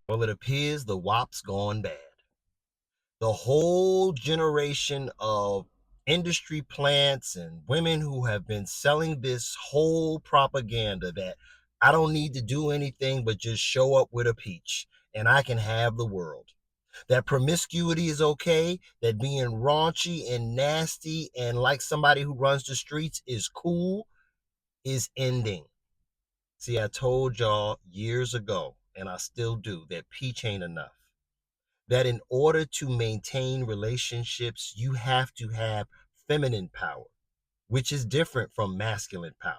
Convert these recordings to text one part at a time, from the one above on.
Well, it appears the WAPs gone bad. The whole generation of industry plants and women who have been selling this whole propaganda that I don't need to do anything but just show up with a peach and I can have the world. That promiscuity is okay, that being raunchy and nasty and like somebody who runs the streets is cool, is ending. See, I told y'all years ago, and I still do, that peach ain't enough. That in order to maintain relationships, you have to have feminine power, which is different from masculine power.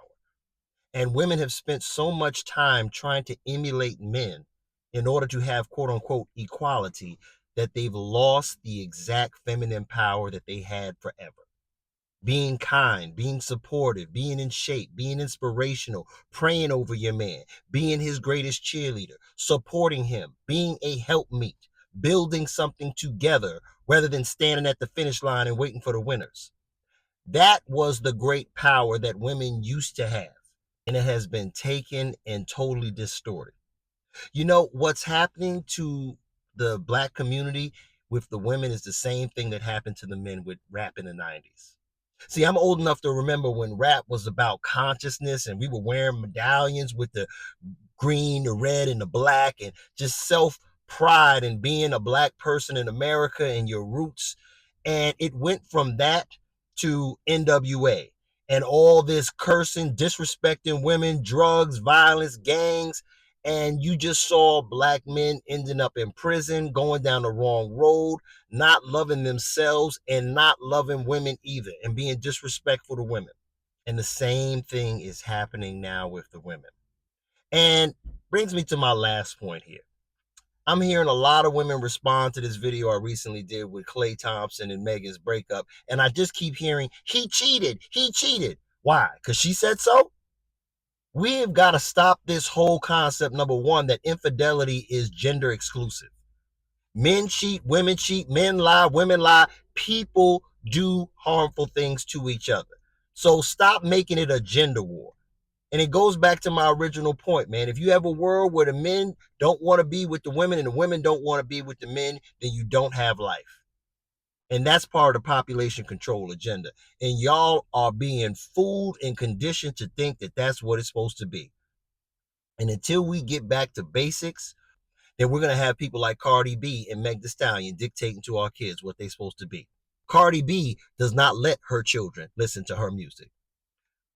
And women have spent so much time trying to emulate men in order to have quote unquote equality that they've lost the exact feminine power that they had forever. Being kind, being supportive, being in shape, being inspirational, praying over your man, being his greatest cheerleader, supporting him, being a helpmeet, building something together rather than standing at the finish line and waiting for the winners. That was the great power that women used to have, and it has been taken and totally distorted. You know, what's happening to the black community with the women is the same thing that happened to the men with rap in the 90s. See, I'm old enough to remember when rap was about consciousness and we were wearing medallions with the green, the red, and the black, and just self pride and being a black person in America and your roots. And it went from that to NWA and all this cursing, disrespecting women, drugs, violence, gangs. And you just saw black men ending up in prison, going down the wrong road, not loving themselves and not loving women either, and being disrespectful to women. And the same thing is happening now with the women. And brings me to my last point here. I'm hearing a lot of women respond to this video I recently did with Klay Thompson and Megan's breakup. And I just keep hearing, he cheated, he cheated. Why? Because she said so? We've got to stop this whole concept, number one, that infidelity is gender exclusive. Men cheat, men lie, women lie. People do harmful things to each other. So stop making it a gender war. And it goes back to my original point, man. If you have a world where the men don't want to be with the women and the women don't want to be with the men, then you don't have life. And that's part of the population control agenda. And y'all are being fooled and conditioned to think that that's what it's supposed to be. And until we get back to basics, then we're going to have people like Cardi B and Meg Thee Stallion dictating to our kids what they're supposed to be. Cardi B does not let her children listen to her music,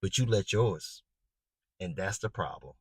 but you let yours. And that's the problem.